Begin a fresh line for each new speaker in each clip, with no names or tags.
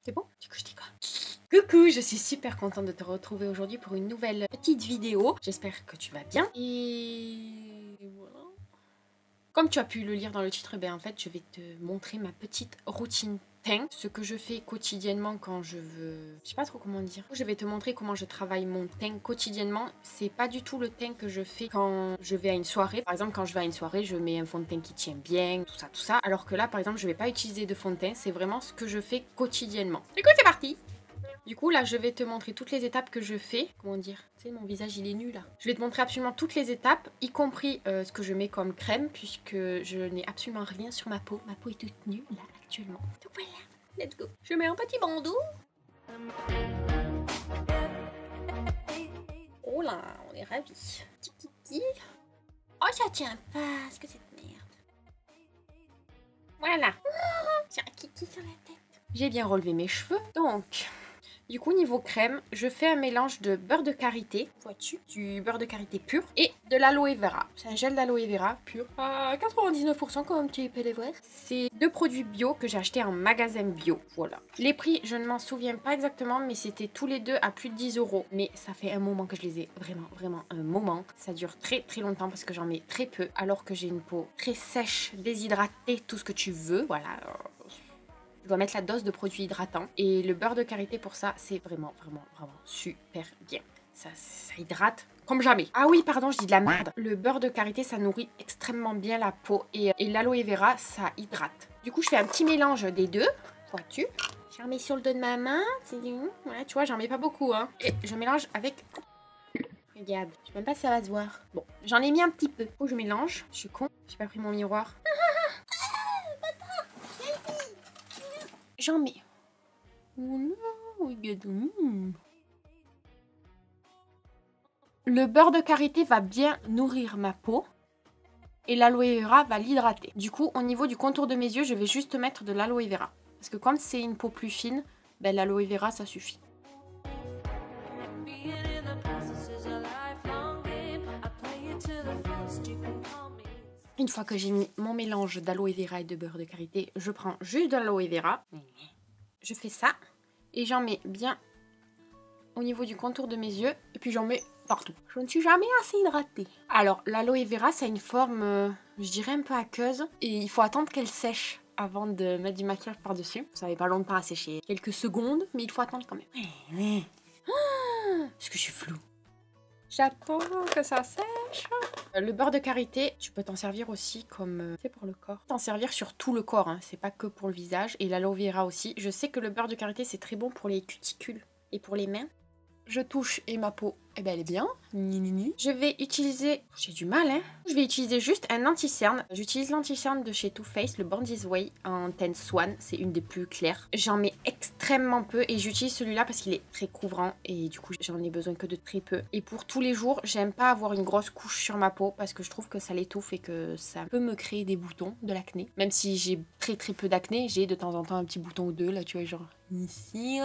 C'est bon? Du coup, je dis quoi? Coucou, je suis super contente de te retrouver aujourd'hui pour une nouvelle petite vidéo. J'espère que tu vas bien. Et voilà. Comme tu as pu le lire dans le titre, ben en fait, je vais te montrer ma petite routine teint. Ce que je fais quotidiennement quand je veux... Je sais pas trop comment dire. Je vais te montrer comment je travaille mon teint quotidiennement. C'est pas du tout le teint que je fais quand je vais à une soirée. Par exemple, quand je vais à une soirée, je mets un fond de teint qui tient bien, tout ça, tout ça. Alors que là, par exemple, je vais pas utiliser de fond de teint. C'est vraiment ce que je fais quotidiennement. Du coup, c'est parti! Du coup, là, je vais te montrer toutes les étapes que je fais. Comment dire? Tu sais, mon visage, il est nu, là. Je vais te montrer absolument toutes les étapes, y compris ce que je mets comme crème, puisque je n'ai absolument rien sur ma peau. Ma peau est toute nue, là, actuellement. Donc voilà, let's go. Je mets un petit bandeau. Oh là, on est ravis. Tiki. Oh, ça tient pas. Ce que cette merde. Voilà. J'ai un kiki sur la tête. J'ai bien relevé mes cheveux, donc... Du coup, niveau crème, je fais un mélange de beurre de karité, vois-tu, du beurre de karité pur et de l'aloe vera. C'est un gel d'aloe vera pur à 99% comme tu peux le voir. C'est deux produits bio que j'ai achetés en magasin bio, voilà. Les prix, je ne m'en souviens pas exactement, mais c'était tous les deux à plus de 10 €. Mais ça fait un moment que je les ai, vraiment un moment. Ça dure très longtemps parce que j'en mets très peu, alors que j'ai une peau très sèche, déshydratée, tout ce que tu veux, voilà. Je dois mettre la dose de produits hydratants. Et le beurre de karité pour ça, c'est vraiment super bien. Ça hydrate comme jamais. Ah oui, pardon, je dis de la merde. Le beurre de karité, ça nourrit extrêmement bien la peau. Et l'aloe vera, ça hydrate. Du coup, je fais un petit mélange des deux. Vois-tu? J'en mets sur le dos de ma main. Ouais, tu vois, j'en mets pas beaucoup. Hein. Et je mélange avec... Regarde, je sais même pas si ça va se voir. Bon, j'en ai mis un petit peu. Du coup, je mélange. Je suis con, j'ai pas pris mon miroir. J'en mets. Le beurre de karité va bien nourrir ma peau et l'aloe vera va l'hydrater. Du coup, au niveau du contour de mes yeux, je vais juste mettre de l'aloe vera. Parce que comme c'est une peau plus fine, ben, l'aloe vera, ça suffit. Une fois que j'ai mis mon mélange d'aloe vera et de beurre de karité, je prends juste de l'aloe vera. Je fais ça et j'en mets bien au niveau du contour de mes yeux et puis j'en mets partout. Je ne suis jamais assez hydratée. Alors l'aloe vera, ça a une forme, je dirais un peu aqueuse et il faut attendre qu'elle sèche avant de mettre du maquillage par-dessus. Ça n'avait pas longtemps à sécher, quelques secondes, mais il faut attendre quand même. Est-ce que je suis floue? J'attends que ça sèche. Le beurre de karité, tu peux t'en servir aussi comme... c'est pour le corps. T'en servir sur tout le corps, hein. C'est pas que pour le visage. Et l'aloe vera aussi. Je sais que le beurre de karité, c'est très bon pour les cuticules et pour les mains. Je touche et ma peau, eh ben elle est bien. Je vais utiliser... J'ai du mal, hein. Je vais utiliser juste un anti-cerne. J'utilise l'anti-cerne de chez Too Faced, le Born This Way en teint Swan. C'est une des plus claires. J'en mets extrêmement peu et j'utilise celui-là parce qu'il est très couvrant et du coup j'en ai besoin que de très peu. Et pour tous les jours, j'aime pas avoir une grosse couche sur ma peau parce que je trouve que ça l'étouffe et que ça peut me créer des boutons, de l'acné. Même si j'ai très peu d'acné, j'ai de temps en temps un petit bouton ou deux, là tu vois, genre ici.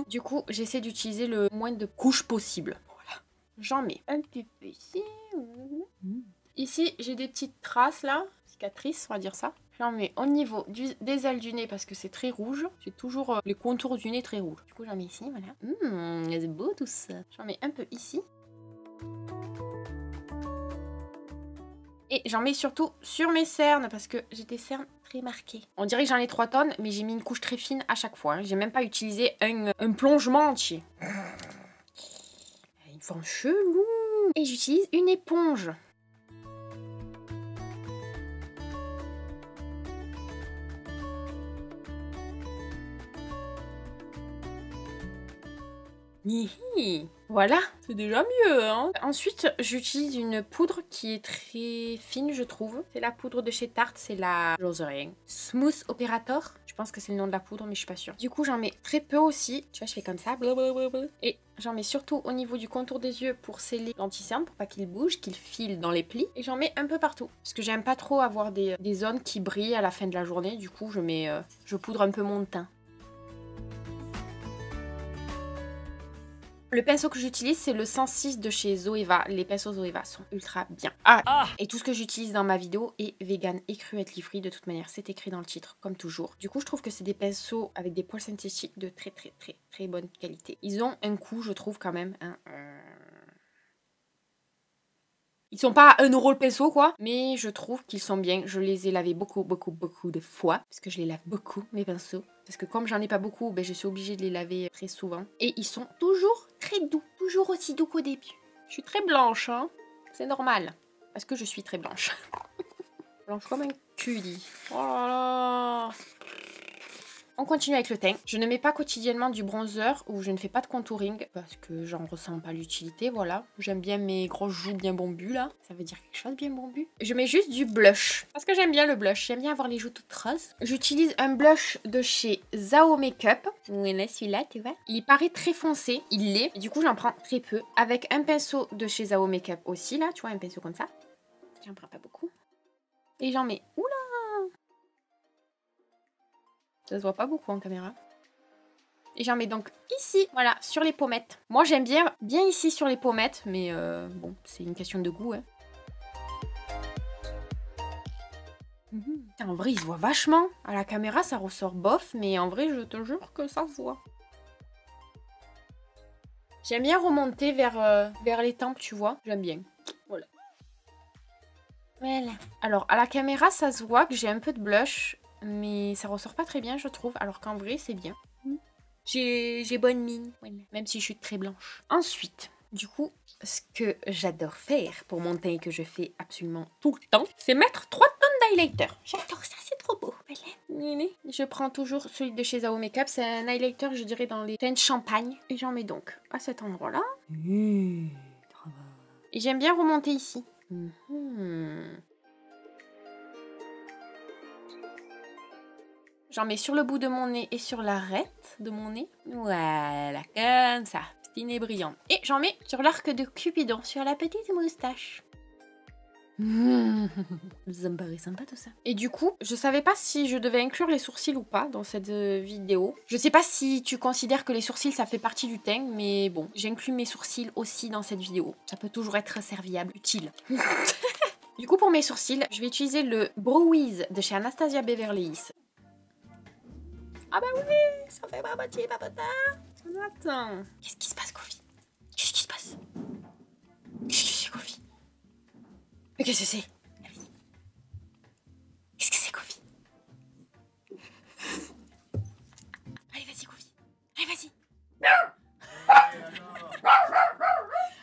Du coup, j'essaie d'utiliser le moins de couches possible. Voilà. J'en mets un petit peu ici. Ici, j'ai des petites traces là, cicatrices, on va dire ça. J'en mets au niveau des ailes du nez parce que c'est très rouge. J'ai toujours les contours du nez très rouges. Du coup, j'en mets ici, voilà. C'est beau tout ça. J'en mets un peu ici. Et j'en mets surtout sur mes cernes parce que j'ai des cernes très marquées. On dirait que j'en ai 3 tonnes, mais j'ai mis une couche très fine à chaque fois. Hein. J'ai même pas utilisé un plongement entier. Une forme chelou. Et j'utilise une éponge. Voilà, c'est déjà mieux, hein. Ensuite, j'utilise une poudre qui est très fine, je trouve. C'est la poudre de chez Tarte, c'est la... J'ose rien. Smooth Operator. Je pense que c'est le nom de la poudre, mais je suis pas sûre. Du coup, j'en mets très peu aussi. Tu vois, je fais comme ça. Blablabla. Et j'en mets surtout au niveau du contour des yeux pour sceller l'anti-cerne, pour pas qu'il bouge, qu'il file dans les plis. Et j'en mets un peu partout. Parce que j'aime pas trop avoir des zones qui brillent à la fin de la journée. Du coup, je poudre un peu mon teint. Le pinceau que j'utilise, c'est le 106 de chez Zoeva. Les pinceaux Zoeva sont ultra bien. Ah. Et tout ce que j'utilise dans ma vidéo est vegan et cruelty free. De toute manière, c'est écrit dans le titre, comme toujours. Du coup, je trouve que c'est des pinceaux avec des poils synthétiques de très bonne qualité. Ils ont un coût, je trouve, quand même. Hein, Ils sont pas à 1 € le pinceau, quoi. Mais je trouve qu'ils sont bien. Je les ai lavés beaucoup de fois. Parce que je les lave beaucoup, mes pinceaux. Parce que comme j'en ai pas beaucoup, ben, je suis obligée de les laver très souvent. Et ils sont toujours très doux. Toujours aussi doux qu'au début. Je suis très blanche, hein. C'est normal. Parce que je suis très blanche. Blanche comme un cul, dit. Oh là là. On continue avec le teint. Je ne mets pas quotidiennement du bronzer ou je ne fais pas de contouring parce que j'en ressens pas l'utilité, voilà. J'aime bien mes grosses joues bien bombues là. Ça veut dire quelque chose bien bombu. Je mets juste du blush parce que j'aime bien le blush. J'aime bien avoir les joues toutes roses. J'utilise un blush de chez Zao Makeup. Voilà celui-là, tu vois. Il paraît très foncé, il l'est. Du coup, j'en prends très peu. Avec un pinceau de chez Zao Makeup aussi là, tu vois, un pinceau comme ça. J'en prends pas beaucoup. Et j'en mets... Oula! Ça se voit pas beaucoup en caméra. Et j'en mets donc ici, voilà, sur les pommettes. Moi, j'aime bien ici sur les pommettes, mais bon, c'est une question de goût. Hein. En vrai, il se voit vachement. À la caméra, ça ressort bof, mais en vrai, je te jure que ça se voit. J'aime bien remonter vers les tempes, tu vois. J'aime bien. Voilà. Voilà. Alors, à la caméra, ça se voit que j'ai un peu de blush. Mais ça ressort pas très bien, je trouve, alors qu'en vrai, c'est bien. J'ai bonne mine, même si je suis très blanche. Ensuite, du coup, ce que j'adore faire pour mon teint et que je fais absolument tout le temps, c'est mettre 3 tonnes d'highlighter. J'adore ça, c'est trop beau. Je prends toujours celui de chez Zao Makeup. C'est un highlighter, je dirais, dans les teintes champagne. Et j'en mets donc à cet endroit-là. Et j'aime bien remonter ici. J'en mets sur le bout de mon nez et sur l'arête de mon nez. Voilà, comme ça. Petite et brillante. Et j'en mets sur l'arc de Cupidon, sur la petite moustache. Ça me paraît sympa tout ça. Et du coup, je savais pas si je devais inclure les sourcils ou pas dans cette vidéo. Je sais pas si tu considères que les sourcils ça fait partie du teint, mais bon, j'inclus mes sourcils aussi dans cette vidéo. Ça peut toujours être serviable, utile. Du coup, pour mes sourcils, je vais utiliser le Brow Wiz de chez Anastasia Beverly Hills. Ah bah oui, ça fait papoter, papota. Attends. Qu'est-ce qui se passe, Kofi? Qu'est-ce qui se passe? Qu'est-ce que c'est, Kofi? Mais qu'est-ce que c'est? Qu'est-ce que c'est, Kofi? Allez, vas-y, Kofi. Allez, vas-y.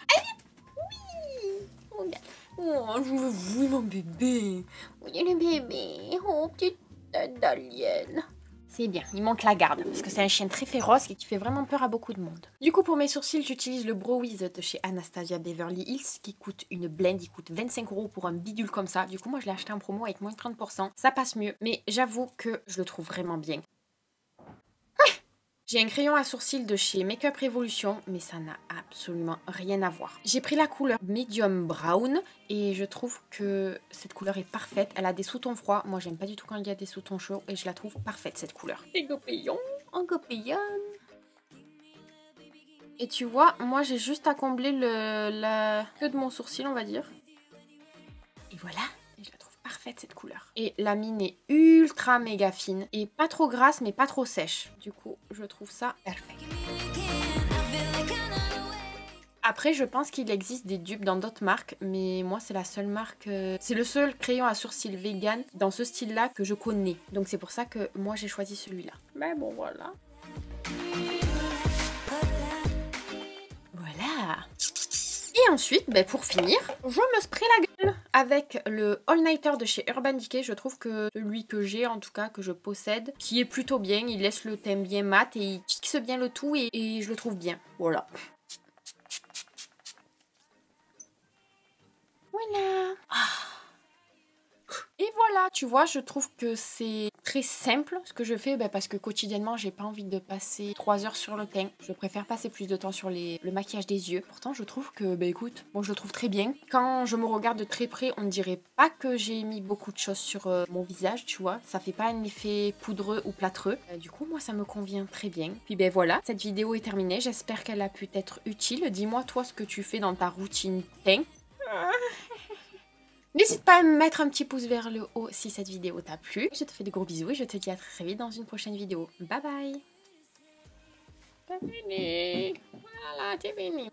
Allez, oui. Regarde. Oh, je veux vous, mon bébé. Oui, le bébé. Oh, petite tête d'alien. C'est bien, il manque la garde, parce que c'est un chien très féroce et qui fait vraiment peur à beaucoup de monde. Du coup, pour mes sourcils, j'utilise le Brow Wiz de chez Anastasia Beverly Hills, qui coûte une blende, il coûte 25 € pour un bidule comme ça. Du coup, moi, je l'ai acheté en promo avec moins de 30%. Ça passe mieux, mais j'avoue que je le trouve vraiment bien. J'ai un crayon à sourcils de chez Makeup Revolution, mais ça n'a absolument rien à voir. J'ai pris la couleur Medium Brown et je trouve que cette couleur est parfaite. Elle a des sous-tons froids. Moi, j'aime pas du tout quand il y a des sous-tons chauds et je la trouve parfaite, cette couleur. Et gopillon, en gopillon. Et tu vois, moi, j'ai juste à combler la queue de mon sourcil, on va dire. Et voilà. Et je la trouve parfaite cette couleur. Et la mine est ultra méga fine et pas trop grasse mais pas trop sèche. Du coup, je trouve ça parfait. Après, je pense qu'il existe des dupes dans d'autres marques, mais moi, c'est la seule marque... c'est le seul crayon à sourcils vegan dans ce style-là que je connais. Donc c'est pour ça que moi, j'ai choisi celui-là. Mais bon, voilà. Voilà. Et ensuite, ben, pour finir, je me spray la gueule avec le All Nighter de chez Urban Decay. Je trouve que celui que j'ai, en tout cas, que je possède, qui est plutôt bien. Il laisse le teint bien mat et il fixe bien le tout et je le trouve bien. Voilà. Voilà. Et voilà, tu vois, je trouve que c'est très simple ce que je fais, parce que quotidiennement j'ai pas envie de passer 3 heures sur le teint. Je préfère passer plus de temps sur le maquillage des yeux. Pourtant je trouve que écoute, moi je le trouve très bien. Quand je me regarde de très près, on ne dirait pas que j'ai mis beaucoup de choses sur mon visage, tu vois. Ça fait pas un effet poudreux ou plâtreux. Du coup moi ça me convient très bien. Puis voilà, cette vidéo est terminée. J'espère qu'elle a pu être utile. Dis-moi toi ce que tu fais dans ta routine teint. N'hésite pas à me mettre un petit pouce vers le haut si cette vidéo t'a plu. Je te fais de gros bisous et je te dis à très vite dans une prochaine vidéo. Bye bye. T'es fini. Voilà, t'es fini.